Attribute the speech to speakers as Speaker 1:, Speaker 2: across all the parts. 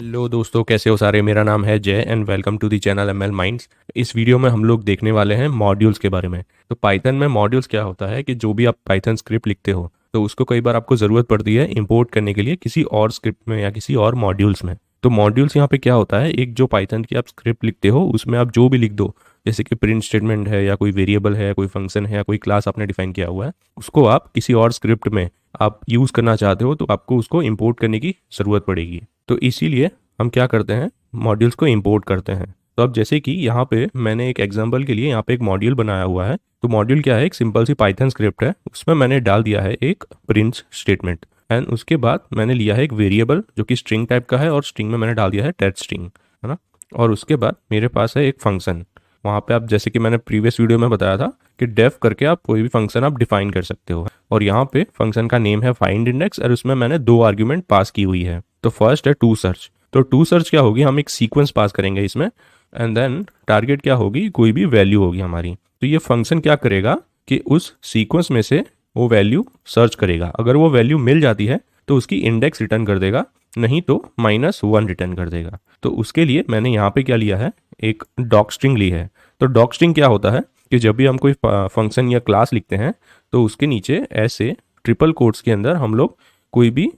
Speaker 1: Hello दोस्तों, कैसे हो सारे। मेरा नाम है Jay and welcome to the channel ML Minds. इस वीडियो में हम लोग देखने वाले हैं मॉड्यूल्स के बारे में। तो पाइथन में मॉड्यूल्स क्या होता है कि जो भी आप पाइथन स्क्रिप्ट लिखते हो तो उसको कई बार आपको ज़रूरत पड़ती है इंपोर्ट करने के लिए किसी और स्क्रिप्ट में या किसी और मॉड्यूल्स में। तो मॉड्यूल्स यहाँ पे क्या होता है, एक जो पाइथन की आप स्क्रिप्ट लिखते हो उसमें आप जो भी लिख दो, जैसे कि प्रिंट स्टेटमेंट है या कोई वेरिएबल है, कोई फंक्शन है या कोई क्लास आपने डिफाइन किया हुआ है, उसको आप किसी और स्क्रिप्ट में आप यूज़ करना चाहते हो तो आपको उसको इंपोर्ट करने की ज़रूरत पड़ेगी। तो इसीलिए हम क्या करते हैं, मॉड्यूल्स को इंपोर्ट करते हैं। तो अब जैसे कि यहाँ पे मैंने एक एग्जांपल के लिए यहाँ पे एक मॉड्यूल बनाया हुआ है। तो मॉड्यूल क्या है, एक सिंपल सी पाइथन स्क्रिप्ट है, उसमें मैंने डाल दिया है एक प्रिंट स्टेटमेंट एंड उसके बाद मैंने लिया है एक वेरिएबल जो कि स्ट्रिंग टाइप का है और स्ट्रिंग में मैंने डाल दिया है टेक्स्ट स्ट्रिंग, है ना। और उसके बाद मेरे पास है एक फंक्शन। वहाँ पे आप जैसे कि मैंने प्रीवियस वीडियो में बताया था कि डेफ करके आप कोई भी फंक्शन आप डिफाइन कर सकते हो। और यहाँ पे फंक्शन का नेम है फाइंड इंडेक्स और उसमें मैंने दो आर्ग्यूमेंट पास की हुई है। तो फर्स्ट है टू सर्च। तो टू सर्च क्या होगी, हम एक सीक्वेंस पास करेंगे इसमें एंड देन टारगेट क्या होगी, कोई भी वैल्यू होगी हमारी। तो ये फंक्शन क्या करेगा कि उस सीक्वेंस में से वो वैल्यू सर्च करेगा। अगर वो वैल्यू मिल जाती है तो उसकी इंडेक्स रिटर्न कर देगा, नहीं तो -1 रिटर्न कर देगा। तो उसके लिए मैंने यहाँ पे क्या लिया है, एक डॉक स्ट्रिंग ली है। तो डॉक स्ट्रिंग क्या होता है कि जब भी हम कोई फंक्शन या क्लास लिखते हैं तो उसके नीचे ऐसे ट्रिपल कोट्स के अंदर हम लोग कोई भी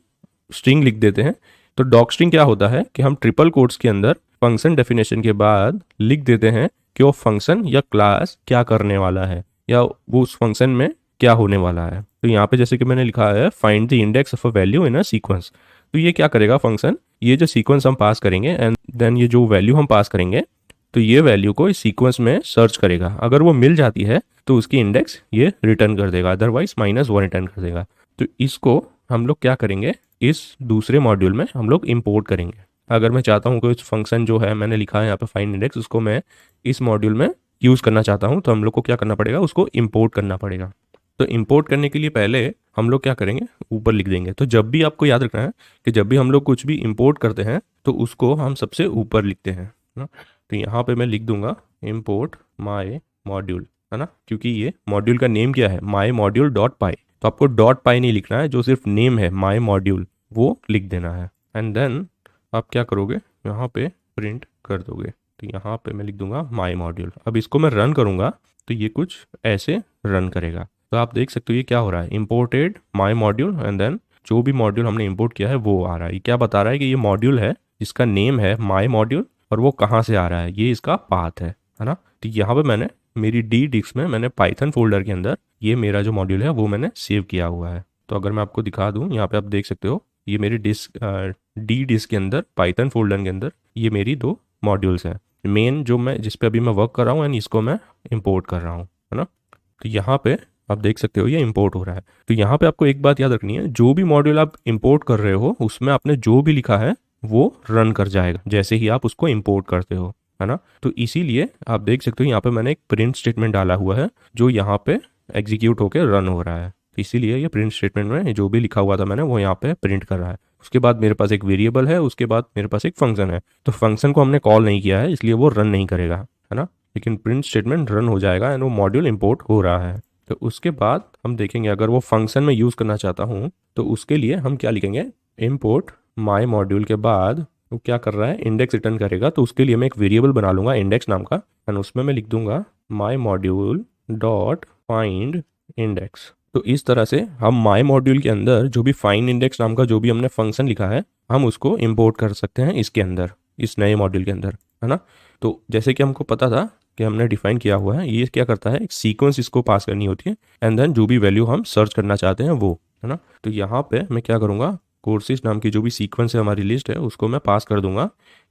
Speaker 1: स्ट्रिंग लिख देते हैं। तो डॉक स्ट्रिंग क्या होता है कि हम ट्रिपल कोट्स के अंदर फंक्शन डेफिनेशन के बाद लिख देते हैं कि वो फंक्शन या क्लास क्या करने वाला है या वो उस फंक्शन में क्या होने वाला है। तो यहाँ पे जैसे कि मैंने लिखा है find the index of a value in a sequence. तो ये क्या करेगा फंक्शन, ये जो सीक्वेंस हम पास करेंगे एंड देन ये जो वैल्यू हम पास करेंगे तो ये वैल्यू को इस सीक्वेंस में सर्च करेगा। अगर वो मिल जाती है तो उसकी इंडेक्स ये रिटर्न कर देगा, अदरवाइज -1 रिटर्न कर देगा। तो इसको हम लोग क्या करेंगे, इस दूसरे मॉड्यूल में हम लोग इंपोर्ट करेंगे। अगर मैं चाहता हूँ कोई फंक्शन जो है मैंने लिखा है यहाँ पे फाइंड इंडेक्स, उसको मैं इस मॉड्यूल में यूज़ करना चाहता हूँ तो हम लोग को क्या करना पड़ेगा, उसको इंपोर्ट करना पड़ेगा। तो इंपोर्ट करने के लिए पहले हम लोग क्या करेंगे, ऊपर लिख देंगे। तो जब भी आपको याद रखना है कि जब भी हम लोग कुछ भी इंपोर्ट करते हैं तो उसको हम सबसे ऊपर लिखते हैं ना। तो यहाँ पे मैं लिख दूंगा इंपोर्ट माई मॉड्यूल, है ना, क्योंकि ये मॉड्यूल का नेम क्या है, माई मॉड्यूल डॉट पाई। तो आपको डॉट पाई नहीं लिखना है, जो सिर्फ नेम है माई मॉड्यूल वो लिख देना है। एंड देन आप क्या करोगे, यहाँ पे प्रिंट कर दोगे। तो यहाँ पे मैं लिख दूंगा माई मॉड्यूल। अब इसको मैं रन करूँगा तो ये कुछ ऐसे रन करेगा। तो आप देख सकते हो ये क्या हो रहा है, imported my module and then जो भी मॉड्यूल हमने इंपोर्ट किया है वो आ रहा है। ये क्या बता रहा है कि ये मॉड्यूल है जिसका नेम है माई मॉड्यूल और वो कहाँ से आ रहा है, ये इसका पाथ है ना। तो यहाँ पे मैंने मेरी डी डिस्क में मैंने पाइथन फोल्डर के अंदर ये मेरा जो मॉड्यूल है वो मैंने सेव किया हुआ है। तो अगर मैं आपको दिखा दूँ, यहाँ पे आप देख सकते हो ये मेरी डी डिस्क के अंदर पाइथन फोल्डर के अंदर ये मेरी दो मॉड्यूल्स हैं, मेन जो मैं जिस पे अभी मैं वर्क कर रहा हूँ एंड इसको मैं इंपोर्ट कर रहा हूँ, है ना। तो यहाँ पे आप देख सकते हो ये इंपोर्ट हो रहा है। तो यहाँ पे आपको एक बात याद रखनी है, जो भी मॉड्यूल आप इंपोर्ट कर रहे हो उसमें आपने जो भी लिखा है वो रन कर जाएगा जैसे ही आप उसको इंपोर्ट करते हो, है ना। तो इसीलिए आप देख सकते हो यहाँ पे मैंने एक प्रिंट स्टेटमेंट डाला हुआ है जो यहाँ पे एग्जीक्यूट होकर रन हो रहा है। तो इसीलिए ये प्रिंट स्टेटमेंट में जो भी लिखा हुआ था मैंने वो यहाँ पे प्रिंट कर रहा है। उसके बाद मेरे पास एक वेरिएबल है, उसके बाद मेरे पास एक फंक्शन है। तो फंक्शन को हमने कॉल नहीं किया है इसलिए वो रन नहीं करेगा, है ना। लेकिन प्रिंट स्टेटमेंट रन हो जाएगा एंड वो मॉड्यूल इंपोर्ट हो रहा है। तो उसके बाद हम देखेंगे अगर वो फंक्शन में यूज़ करना चाहता हूँ तो उसके लिए हम क्या लिखेंगे, इम्पोर्ट माई मॉड्यूल के बाद वो क्या कर रहा है, इंडेक्स रिटर्न करेगा। तो उसके लिए मैं एक वेरिएबल बना लूँगा इंडेक्स नाम का एंड उसमें मैं लिख दूंगा माई मॉड्यूल डॉट फाइंड इंडेक्स। तो इस तरह से हम माई मॉड्यूल के अंदर जो भी फाइंड इंडेक्स नाम का जो भी हमने फंक्शन लिखा है हम उसको इम्पोर्ट कर सकते हैं इसके अंदर, इस नए मॉड्यूल के अंदर, है ना। तो जैसे कि हमको पता था कि हमने डिफाइन किया हुआ है, ये क्या करता है, एक सीक्वेंस इसको पास करनी होती है एंड देन जो भी वैल्यू हम सर्च करना चाहते हैं वो, है ना। तो यहाँ पे मैं क्या करूँगा, कोर्सेज नाम की जो भी सीक्वेंस है हमारी लिस्ट है उसको मैं पास कर दूंगा।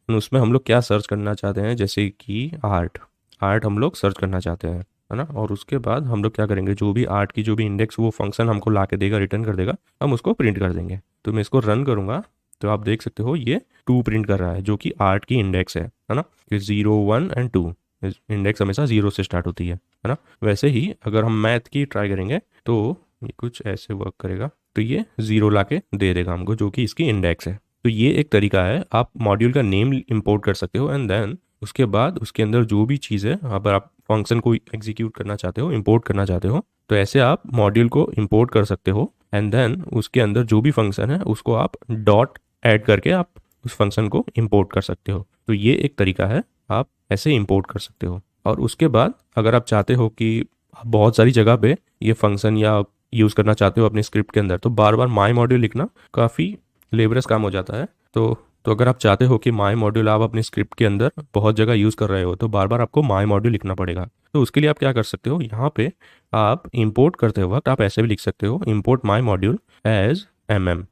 Speaker 1: उसमें हम लोग क्या सर्च करना चाहते हैं, जैसे कि आर्ट हम लोग सर्च करना चाहते हैं, है ना। और उसके बाद हम लोग क्या करेंगे, जो भी आर्ट की जो भी इंडेक्स वो फंक्शन हमको ला के देगा, रिटर्न कर देगा, हम उसको प्रिंट कर देंगे। तो मैं इसको रन करूँगा तो आप देख सकते हो ये 2 प्रिंट कर रहा है जो कि आर्ट की इंडेक्स है ना। कि 0, 1 एंड 2 इंडेक्स हमेशा 0 से स्टार्ट होती है ना। वैसे ही अगर हम मैथ की ट्राई करेंगे तो ये कुछ ऐसे वर्क करेगा। तो ये 0 ला के दे देगा हमको जो कि इसकी इंडेक्स है। तो ये एक तरीका है, आप मॉड्यूल का नेम इंपोर्ट कर सकते हो एंड देन उसके बाद उसके अंदर जो भी चीज़ है, अगर आप फंक्शन को एग्जीक्यूट करना चाहते हो, इंपोर्ट करना चाहते हो, तो ऐसे आप मॉड्यूल को इंपोर्ट कर सकते हो एंड देन उसके अंदर जो भी फंक्शन है उसको आप डॉट ऐड करके आप उस फंक्शन को इंपोर्ट कर सकते हो। तो ये एक तरीका है, आप ऐसे इंपोर्ट कर सकते हो। और उसके बाद अगर आप चाहते हो कि आप बहुत सारी जगह पे ये फंक्शन या यूज़ करना चाहते हो अपने स्क्रिप्ट के अंदर, तो बार बार माई मॉड्यूल लिखना काफ़ी लेबरस काम हो जाता है। तो अगर आप चाहते हो कि माई मॉड्यूल आप अपने स्क्रिप्ट के अंदर बहुत जगह यूज़ कर रहे हो, तो बार बार आपको माई मॉड्यूल लिखना पड़ेगा। तो उसके लिए आप क्या कर सकते हो, यहाँ पे आप इंपोर्ट करते वक्त आप ऐसे भी लिख सकते हो, इंपोर्ट माई मॉड्यूल एज mm।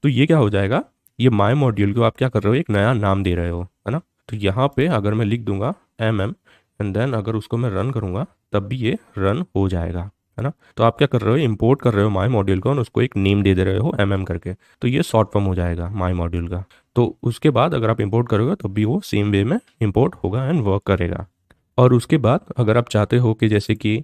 Speaker 1: तो ये क्या हो जाएगा, ये माई मॉड्यूल को आप क्या कर रहे हो, एक नया नाम दे रहे हो, है ना। तो यहाँ पे अगर मैं लिख दूंगा mm एंड देन अगर उसको मैं रन करूँगा तब भी ये रन हो जाएगा, है ना। तो आप क्या कर रहे हो, इंपोर्ट कर रहे हो माई मॉड्यूल को और उसको एक नेम दे रहे हो करके। तो ये शॉर्ट फॉर्म हो जाएगा माई मॉड्यूल का। तो उसके बाद अगर आप इंपोर्ट करोगे तब भी वो सेम वे में इंपोर्ट होगा एंड वर्क करेगा। और उसके बाद अगर आप चाहते हो कि जैसे कि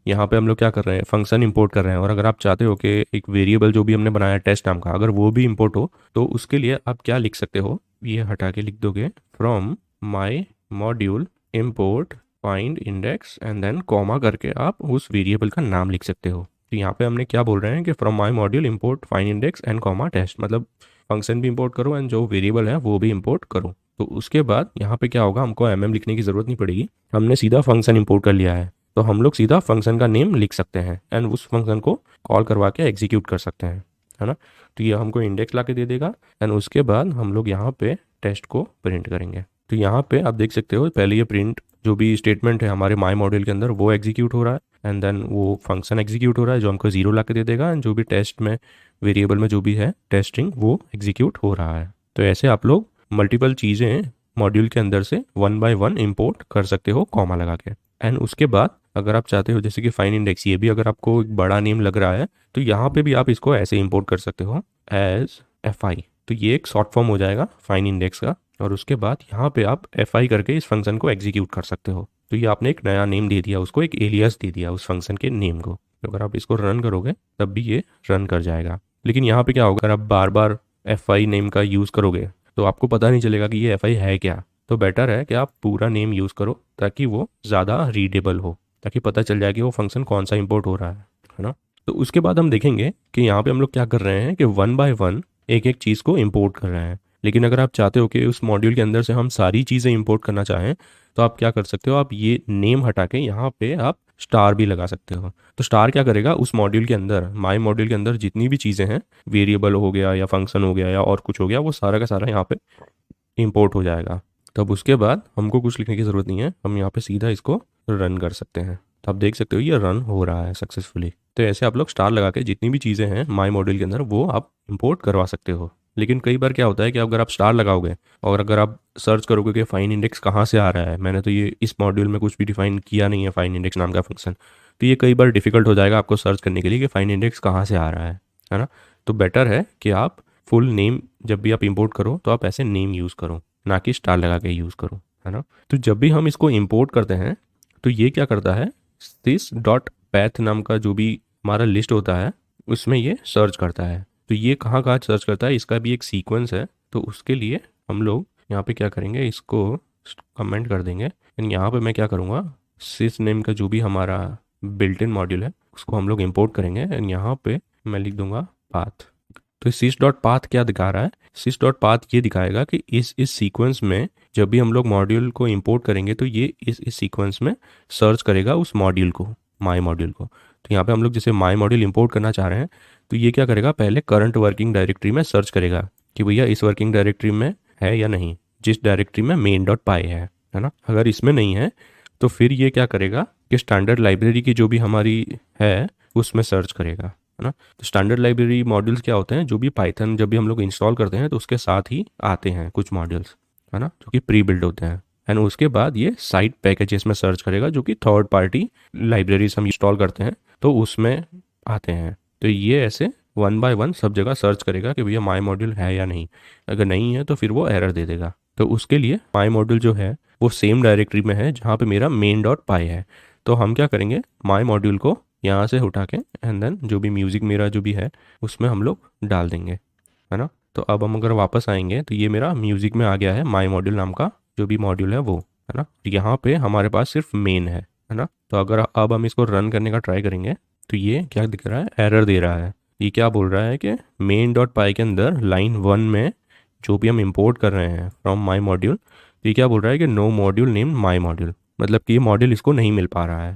Speaker 1: यहाँ पे हम लोग क्या कर रहे हैं, फंक्शन इंपोर्ट कर रहे हैं, और अगर आप चाहते हो कि एक वेरिएबल जो भी हमने बनाया टेस्ट नाम का, अगर वो भी इंपोर्ट हो, तो उसके लिए आप क्या लिख सकते हो, ये हटा के लिख दोगे from my module import find index and then comma करके आप उस वेरिएबल का नाम लिख सकते हो। तो यहाँ पे हमने क्या बोल रहे हैं कि from my module import find index and comma test, मतलब फंक्शन भी इंपोर्ट करो एंड जो वेरिएबल है वो भी इंपोर्ट करो। तो उसके बाद यहाँ पे क्या होगा, हमको लिखने की ज़रूरत नहीं पड़ेगी, हमने सीधा फंक्शन इंपोर्ट कर लिया है। तो हम लोग सीधा फंक्शन का नेम लिख सकते हैं एंड उस फंक्शन को कॉल करवा के एग्जीक्यूट कर सकते हैं, है ना। तो ये हमको इंडेक्स ला के दे देगा एंड उसके बाद हम लोग यहाँ पे टेस्ट को प्रिंट करेंगे। तो यहाँ पे आप देख सकते हो, पहले ये प्रिंट जो भी स्टेटमेंट है हमारे माई मॉड्यूल के अंदर वो एग्जीक्यूट हो रहा है एंड देन वो फंक्शन एग्जीक्यूट हो रहा है जो हमको 0 ला के दे देगा, एंड जो भी टेस्ट में वेरिएबल में जो भी है टेस्टिंग वो एग्जीक्यूट हो रहा है। तो ऐसे आप लोग मल्टीपल चीज़ें मॉड्यूल के अंदर से 1 बाय 1 इंपोर्ट कर सकते हो कॉमा लगा के। एंड उसके बाद अगर आप चाहते हो जैसे कि फाइन इंडेक्स, ये भी अगर आपको एक बड़ा नेम लग रहा है तो यहाँ पे भी आप इसको ऐसे इंपोर्ट कर सकते हो एज fi। तो ये एक शॉर्ट फॉर्म हो जाएगा फाइन इंडेक्स का। और उसके बाद यहाँ पे आप fi करके इस फंक्शन को एग्जीक्यूट कर सकते हो। तो ये आपने एक नया नेम दे दिया, उसको एक एलियास दे दिया उस फंक्शन के नेम को। तो अगर आप इसको रन करोगे तब भी ये रन कर जाएगा। लेकिन यहाँ पे क्या होगा, अगर आप बार बार fi नेम का यूज़ करोगे तो आपको पता नहीं चलेगा कि ये fi है क्या। तो बेटर है कि आप पूरा नेम यूज़ करो ताकि वो ज़्यादा रीडेबल हो, ताकि पता चल जाए कि वो फंक्शन कौन सा इंपोर्ट हो रहा है ना। तो उसके बाद हम देखेंगे कि यहाँ पे हम लोग क्या कर रहे हैं कि 1 बाय 1 एक एक चीज़ को इंपोर्ट कर रहे हैं। लेकिन अगर आप चाहते हो कि उस मॉड्यूल के अंदर से हम सारी चीज़ें इंपोर्ट करना चाहें तो आप क्या कर सकते हो, आप ये नेम हटा के यहाँ पे आप स्टार भी लगा सकते हो। तो स्टार क्या करेगा, उस मॉड्यूल के अंदर माई मॉड्यूल के अंदर जितनी भी चीज़ें हैं, वेरिएबल हो गया या फंक्शन हो गया या और कुछ हो गया, वो सारा का सारा यहाँ पे इंपोर्ट हो जाएगा। तब उसके बाद हमको कुछ लिखने की ज़रूरत नहीं है, हम यहाँ पे सीधा इसको रन कर सकते हैं। तो आप देख सकते हो ये रन हो रहा है सक्सेसफुली। तो ऐसे आप लोग स्टार लगा के जितनी भी चीज़ें हैं माई मॉड्यूल के अंदर वो आप इंपोर्ट करवा सकते हो। लेकिन कई बार क्या होता है कि अगर आप स्टार लगाओगे और अगर आप सर्च करोगे कि फाइन इंडेक्स कहाँ से आ रहा है, मैंने तो ये इस मॉड्यूल में कुछ भी डिफाइन किया नहीं है फाइन इंडेक्स नाम का फंक्शन, तो ये कई बार डिफिकल्ट हो जाएगा आपको सर्च करने के लिए कि फाइन इंडेक्स कहाँ से आ रहा है ना। तो बेटर है कि आप फुल नेम जब भी आप इंपोर्ट करो तो आप ऐसे नेम यूज़ करो, ना कि स्टार लगा के यूज़ करो, है ना। तो जब भी हम इसको इंपोर्ट करते हैं तो ये क्या करता है, sys डॉट पैथ नाम का जो भी हमारा लिस्ट होता है उसमें ये सर्च करता है। तो ये कहाँ कहाँ सर्च करता है, इसका भी एक सीक्वेंस है। तो उसके लिए हम लोग यहाँ पे क्या करेंगे, इसको कमेंट कर देंगे एंड यहाँ पे मैं क्या करूँगा, sys नेम का जो भी हमारा बिल्ट इन मॉड्यूल है उसको हम लोग इंपोर्ट करेंगे एंड यहाँ पे मैं लिख दूंगा पाथ। तो sys डॉट पाथ क्या दिखा रहा है, sys डॉट पाथ ये दिखाएगा कि इस सीक्वेंस में जब भी हम लोग मॉड्यूल को इंपोर्ट करेंगे तो ये इस सीक्वेंस में सर्च करेगा उस मॉड्यूल को, माई मॉड्यूल को। तो यहाँ पे हम लोग जैसे माई मॉड्यूल इंपोर्ट करना चाह रहे हैं तो ये क्या करेगा, पहले करंट वर्किंग डायरेक्टरी में सर्च करेगा कि भैया इस वर्किंग डायरेक्टरी में है या नहीं, जिस डायरेक्टरी में मेन डॉट पाई है ना। अगर इसमें नहीं है तो फिर ये क्या करेगा कि स्टैंडर्ड लाइब्रेरी की जो भी हमारी है उसमें सर्च करेगा, है ना। तो स्टैंडर्ड लाइब्रेरी मॉड्यूल्स क्या होते हैं, जो भी पाइथन जब भी हम लोग इंस्टॉल करते हैं तो उसके साथ ही आते हैं कुछ मॉड्यूल्स, है ना, जो कि प्री बिल्ड होते हैं। एंड उसके बाद ये साइड पैकेजेस में सर्च करेगा जो कि थर्ड पार्टी लाइब्रेरीज हम इंस्टॉल करते हैं तो उसमें आते हैं। तो ये ऐसे 1 बाय 1 सब जगह सर्च करेगा कि भैया माई मॉड्यूल है या नहीं। अगर नहीं है तो फिर वो एरर दे देगा। तो उसके लिए माई मॉड्यूल जो है वो सेम डायरेक्टरी में है जहाँ पे मेरा मेन डॉट पाई है। तो हम क्या करेंगे, माई मॉड्यूल को यहाँ से उठा के एंड देन जो भी म्यूज़िक मेरा जो भी है उसमें हम लोग डाल देंगे, है ना। तो अब हम अगर वापस आएंगे तो ये मेरा म्यूज़िक में आ गया है माई मॉड्यूल नाम का जो भी मॉड्यूल है वो, है ना। यहाँ पे हमारे पास सिर्फ मेन है ना। तो अगर अब हम इसको रन करने का ट्राई करेंगे तो ये क्या दिख रहा है, एरर दे रहा है। ये क्या बोल रहा है कि मेन डॉट पाई के अंदर लाइन 1 में जो भी हम इंपोर्ट कर रहे हैं फ्रॉम माई मॉड्यूल, तो ये क्या बोल रहा है कि no module name my module, मतलब कि ये मॉड्यूल इसको नहीं मिल पा रहा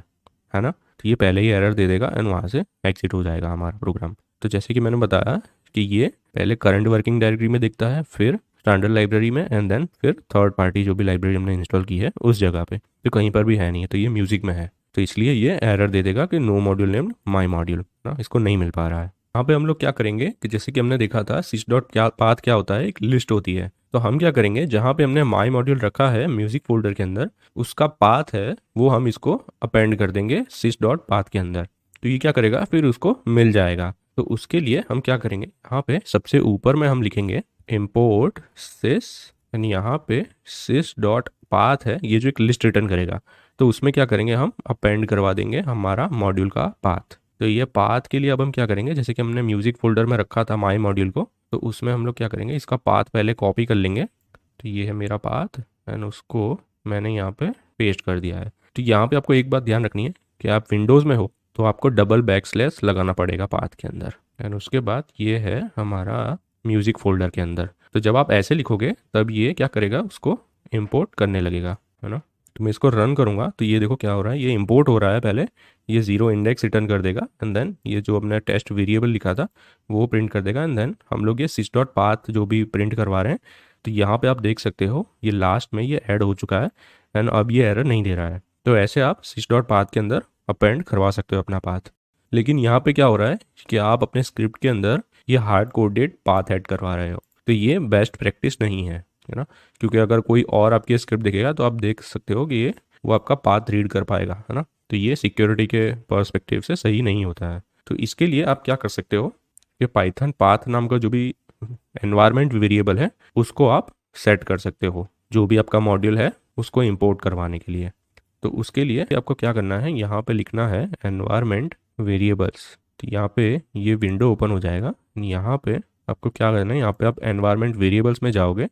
Speaker 1: है ना। तो ये पहले ही एरर दे देगा एंड वहाँ से एग्जिट हो जाएगा हमारा प्रोग्राम। तो जैसे कि मैंने बताया कि ये पहले करंट वर्किंग डायरेक्टरी में दिखता है, फिर स्टैंडर्ड लाइब्रेरी में, एंड देन फिर थर्ड पार्टी जो भी लाइब्रेरी हमने इंस्टॉल की है उस जगह पे। तो कहीं पर भी है नहीं है, तो ये म्यूजिक में है, तो इसलिए ये एरर दे देगा कि नो मॉड्यूल नेम्ड माई मॉड्यूल ना, इसको नहीं मिल पा रहा है। यहाँ पे हम लोग क्या करेंगे कि जैसे कि हमने देखा था सिस डॉट क्या पाथ क्या होता है, एक लिस्ट होती है। तो हम क्या करेंगे, जहाँ पे हमने माई मॉड्यूल रखा है म्यूजिक फोल्डर के अंदर, उसका पाथ है वो हम इसको अपेंड कर देंगे सिस डॉट पाथ के अंदर। तो ये क्या करेगा, फिर उसको मिल जाएगा। तो उसके लिए हम क्या करेंगे, यहाँ पे सबसे ऊपर में हम लिखेंगे इम्पोर्ट सिस, यानी यहाँ पे सिस डॉट पाथ है, ये जो एक लिस्ट रिटर्न करेगा, तो उसमें क्या करेंगे, हम अपेंड करवा देंगे हमारा मॉड्यूल का पाथ। तो ये पाथ के लिए अब हम क्या करेंगे, जैसे कि हमने म्यूजिक फोल्डर में रखा था माई मॉड्यूल को, तो उसमें हम लोग क्या करेंगे, इसका पाथ पहले कॉपी कर लेंगे। तो ये है मेरा पाथ एंड उसको मैंने यहाँ पे पेस्ट कर दिया है। तो यहाँ पे आपको एक बात ध्यान रखनी है कि आप विंडोज़ में हो तो आपको डबल बैकस्लैश लगाना पड़ेगा पाथ के अंदर, एंड उसके बाद ये है हमारा म्यूजिक फोल्डर के अंदर। तो जब आप ऐसे लिखोगे तब ये क्या करेगा, उसको इम्पोर्ट करने लगेगा, है ना। तो मैं इसको रन करूँगा तो ये देखो क्या हो रहा है, ये इंपोर्ट हो रहा है। पहले ये 0 इंडेक्स रिटर्न कर देगा एंड देन ये जो हमने टेस्ट वेरिएबल लिखा था वो प्रिंट कर देगा, एंड देन हम लोग ये सिस डॉट पाथ जो भी प्रिंट करवा रहे हैं, तो यहाँ पे आप देख सकते हो ये लास्ट में ये ऐड हो चुका है एंड अब ये एरर नहीं दे रहा है। तो ऐसे आप सिस डॉट पाथ के अंदर अपेंड करवा सकते हो अपना पाथ। लेकिन यहाँ पे क्या हो रहा है कि आप अपने स्क्रिप्ट के अंदर ये हार्ड कोडेड पाथ ऐड करवा रहे हो, तो ये बेस्ट प्रैक्टिस नहीं है ना। क्योंकि अगर कोई और आपकी स्क्रिप्ट देखेगा तो आप देख सकते हो कि ये वो आपका पाथ रीड कर पाएगा, है ना। तो ये सिक्योरिटी के पर्सपेक्टिव से सही नहीं होता है। तो इसके लिए आप क्या कर सकते हो कि पाइथन पाथ नाम का जो भी एनवायरनमेंट वेरिएबल है उसको आप सेट कर सकते हो, जो भी आपका मॉड्यूल है उसको इंपोर्ट करवाने के लिए। तो उसके लिए आपको क्या करना है, यहाँ पे लिखना है एनवायरनमेंट वेरिएबल्स। तो यहाँ पे ये विंडो ओपन हो जाएगा। यहाँ पे आपको क्या करना है, यहाँ पे आप एनवायरनमेंट वेरिएबल्स में जाओगे,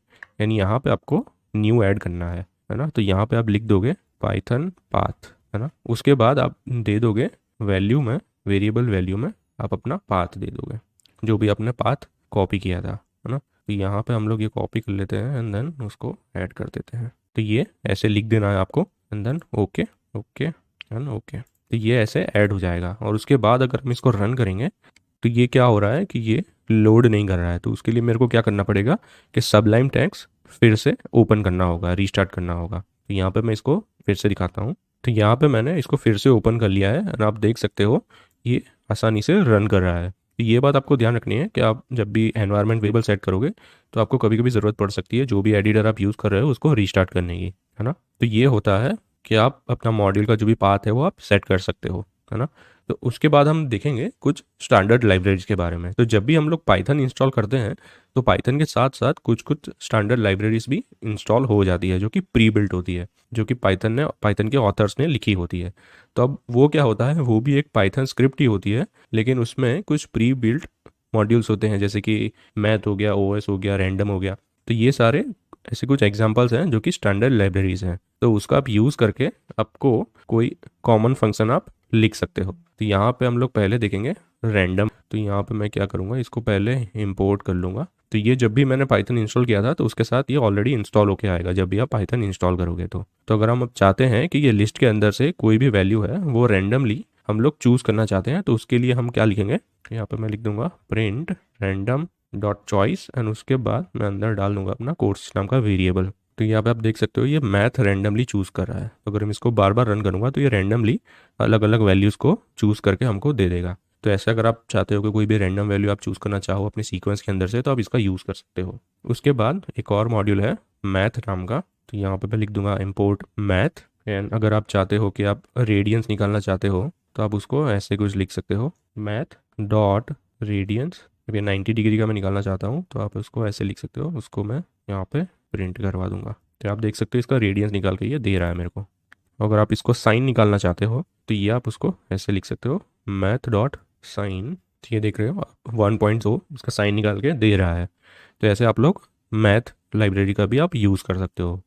Speaker 1: यानी यहाँ पे आपको न्यू ऐड करना है ना। तो यहाँ पे आप लिख दोगे पाइथन पाथ, है ना। उसके बाद आप दे दोगे वैल्यू में, वेरिएबल वैल्यू में आप अपना पाथ दे दोगे, जो भी आपने पाथ कॉपी किया था, है ना। तो यहाँ पे हम लोग ये कॉपी कर लेते हैं एंड देन उसको ऐड कर देते हैं। तो ये ऐसे लिख देना है आपको and then okay okay and okay. तो ये ऐसे ऐड हो जाएगा। और उसके बाद अगर हम इसको रन करेंगे तो ये क्या हो रहा है कि ये लोड नहीं कर रहा है। तो उसके लिए मेरे को क्या करना पड़ेगा कि सबलाइम टेक्स्ट फिर से ओपन करना होगा, रीस्टार्ट करना होगा। तो यहाँ पे मैं इसको फिर से दिखाता हूँ। तो यहाँ पे मैंने इसको फिर से ओपन कर लिया है और आप देख सकते हो ये आसानी से रन कर रहा है। तो ये बात आपको ध्यान रखनी है कि आप जब भी एनवायरनमेंट वेरिएबल सेट करोगे तो आपको कभी कभी ज़रूरत पड़ सकती है जो भी एडिटर आप यूज़ कर रहे हो उसको रीस्टार्ट करने की, है ना। तो ये होता है कि आप अपना मॉड्यूल का जो भी पाथ है वो आप सेट कर सकते हो, है ना। तो उसके बाद हम देखेंगे कुछ स्टैंडर्ड लाइब्रेरीज के बारे में। तो जब भी हम लोग पाइथन इंस्टॉल करते हैं तो पाइथन के साथ साथ कुछ कुछ स्टैंडर्ड लाइब्रेरीज भी इंस्टॉल हो जाती है जो कि प्री बिल्ट होती है, जो कि पाइथन के ऑथर्स ने लिखी होती है। तो अब वो क्या होता है, वो भी एक पाइथन स्क्रिप्ट ही होती है, लेकिन उसमें कुछ प्री बिल्ट मॉड्यूल्स होते हैं, जैसे कि मैथ हो गया, ओएस हो गया, रैंडम हो गया। तो ये सारे ऐसे कुछ एग्जांपल्स हैं जो कि स्टैंडर्ड लाइब्रेरीज हैं। तो उसका आप यूज़ करके आपको कोई कॉमन फंक्शन आप लिख सकते हो। तो यहाँ पे हम लोग पहले देखेंगे रैंडम। तो यहाँ पे मैं क्या करूँगा, इसको पहले इंपोर्ट कर लूँगा। तो ये जब भी मैंने पाइथन इंस्टॉल किया था तो उसके साथ ये ऑलरेडी इंस्टॉल होके आएगा जब भी आप पाइथन इंस्टॉल करोगे। तो अगर हम अब चाहते हैं कि ये लिस्ट के अंदर से कोई भी वैल्यू है वो रैंडमली हम लोग चूज़ करना चाहते हैं, तो उसके लिए हम क्या लिखेंगे, यहाँ पर मैं लिख दूंगा print random dot choice and उसके बाद मैं अंदर डाल दूंगा अपना कोर्स नाम का वेरिएबल। तो यहाँ पे आप देख सकते हो ये मैथ रैंडमली चूज़ कर रहा है। तो अगर हम इसको बार बार रन करूँगा तो ये रैंडमली अलग अलग वैल्यूज़ को चूज़ करके हमको दे देगा। तो ऐसे अगर आप चाहते हो कि कोई भी रैंडम वैल्यू आप चूज़ करना चाहो अपने सीक्वेंस के अंदर से, तो आप इसका यूज़ कर सकते हो। उसके बाद एक और मॉड्यूल है मैथ नाम का। तो यहाँ पे मैं लिख दूंगा इम्पोर्ट मैथ, एंड अगर आप चाहते हो कि आप रेडियंस निकालना चाहते हो तो आप उसको ऐसे कुछ लिख सकते हो, मैथ डॉट रेडियंस। अभी 90 डिग्री का मैं निकालना चाहता हूँ तो आप उसको ऐसे लिख सकते हो, उसको मैं यहाँ पे प्रिंट करवा दूंगा। तो आप देख सकते हो इसका रेडियंस निकाल के ये दे रहा है मेरे को। अगर आप इसको साइन निकालना चाहते हो तो ये आप उसको ऐसे लिख सकते हो, मैथ डॉट साइन। तो ये देख रहे हो 1.0 इसका साइन निकाल के दे रहा है। तो ऐसे आप लोग मैथ लाइब्रेरी का भी आप यूज़ कर सकते हो।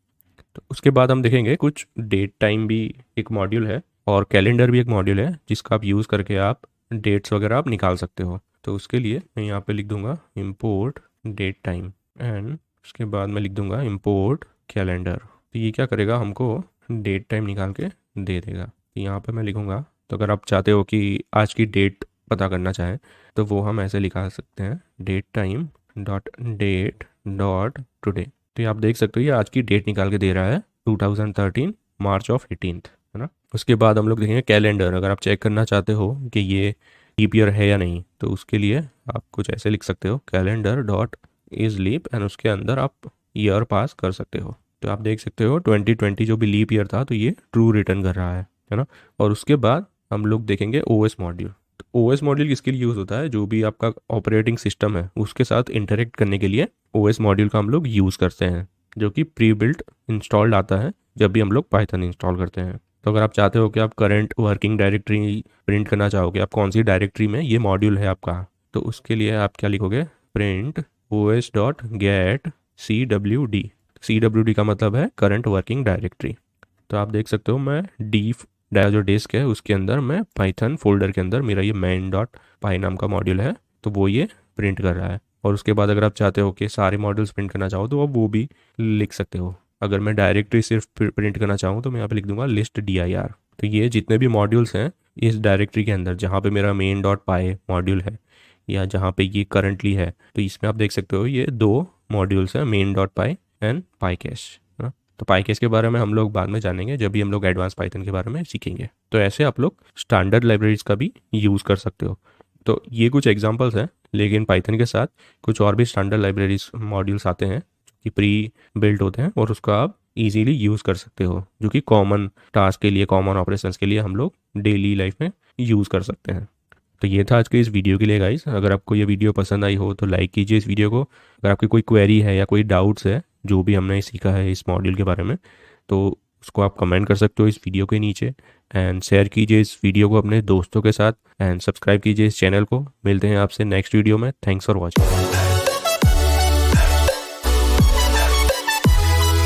Speaker 1: तो उसके बाद हम देखेंगे कुछ डेट टाइम भी एक मॉड्यूल है और कैलेंडर भी एक मॉड्यूल है जिसका आप यूज़ करके आप डेट्स वगैरह आप निकाल सकते हो। तो उसके लिए मैं यहाँ पे लिख दूंगा इम्पोर्ट डेट टाइम एंड उसके बाद मैं लिख दूंगा इंपोर्ट कैलेंडर। तो ये क्या करेगा, हमको डेट टाइम निकाल के दे देगा। तो यहाँ पे मैं लिखूँगा, तो अगर आप चाहते हो कि आज की डेट पता करना चाहें तो वो हम ऐसे लिखा सकते हैं, date time dot date dot today. तो ये आप देख सकते हो ये आज की डेट निकाल के दे रहा है 2013 मार्च ऑफ 18th, है ना। उसके बाद हम लोग देखेंगे कैलेंडर। अगर आप चेक करना चाहते हो कि ये लीप ईयर है या नहीं, तो उसके लिए आप कुछ ऐसे लिख सकते हो, calendar dot is leap, and उसके अंदर आप ईयर पास कर सकते हो। तो आप देख सकते हो 2020 जो भी लीप ईयर था तो ये ट्रू रिटर्न कर रहा है ना। और उसके बाद हम लोग देखेंगे ओएस मॉड्यूल। तो ओएस मॉड्यूल किसके लिए यूज़ होता है, जो भी आपका ऑपरेटिंग सिस्टम है उसके साथ इंटरेक्ट करने के लिए ओएस मॉड्यूल का हम लोग यूज़ करते हैं, जो कि प्री बिल्ट इंस्टॉल्ड आता है जब भी हम लोग पाइथन इंस्टॉल करते हैं। तो अगर आप चाहते हो कि आप करंट वर्किंग डायरेक्टरी प्रिंट करना चाहोगे, आप कौन सी डायरेक्टरी में ये मॉड्यूल है आपका, तो उसके लिए आप क्या लिखोगे, print os dot gate CWD। CWD का मतलब है करंट वर्किंग डायरेक्टरी। तो आप देख सकते हो मैं डी जो डिस्क है उसके अंदर मैं पाइथन फोल्डर के अंदर मेरा ये main डॉट पाई नाम का मॉड्यूल है, तो वो ये प्रिंट कर रहा है। और उसके बाद अगर आप चाहते हो कि सारे मॉड्यूल्स प्रिंट करना चाहो तो आप वो भी लिख सकते हो। अगर मैं डायरेक्टरी सिर्फ प्रिंट करना चाहूँ तो मैं यहाँ पे लिख दूंगा लिस्ट dir। तो ये जितने भी मॉड्यूल्स हैं इस डायरेक्टरी के अंदर, जहाँ पे मेरा मेन डॉट पाई मॉड्यूल है या जहाँ पे ये करंटली है, तो इसमें आप देख सकते हो ये दो मॉड्यूल्स हैं, मेन डॉट पाई एंड पाईकेश, है ना। तो पाईकेश के बारे में हम लोग बाद में जानेंगे जब भी हम लोग एडवांस पाइथन के बारे में सीखेंगे। तो ऐसे आप लोग स्टैंडर्ड लाइब्रेरीज का भी यूज़ कर सकते हो। तो ये कुछ एग्जांपल्स हैं, लेकिन पाइथन के साथ कुछ और भी स्टैंडर्ड लाइब्रेरीज मॉड्यूल्स आते हैं कि प्री बिल्ट होते हैं और उसका आप इजीली यूज़ कर सकते हो, जो कि कॉमन टास्क के लिए, कॉमन ऑपरेशंस के लिए हम लोग डेली लाइफ में यूज़ कर सकते हैं। तो ये था आज के इस वीडियो के लिए गाइस। अगर आपको ये वीडियो पसंद आई हो तो लाइक कीजिए इस वीडियो को। अगर आपकी कोई क्वेरी है या कोई डाउट्स है जो भी हमने सीखा है इस मॉड्यूल के बारे में, तो उसको आप कमेंट कर सकते हो इस वीडियो के नीचे, एंड शेयर कीजिए इस वीडियो को अपने दोस्तों के साथ, एंड सब्सक्राइब कीजिए इस चैनल को। मिलते हैं आपसे नेक्स्ट वीडियो में। Thanks for watching.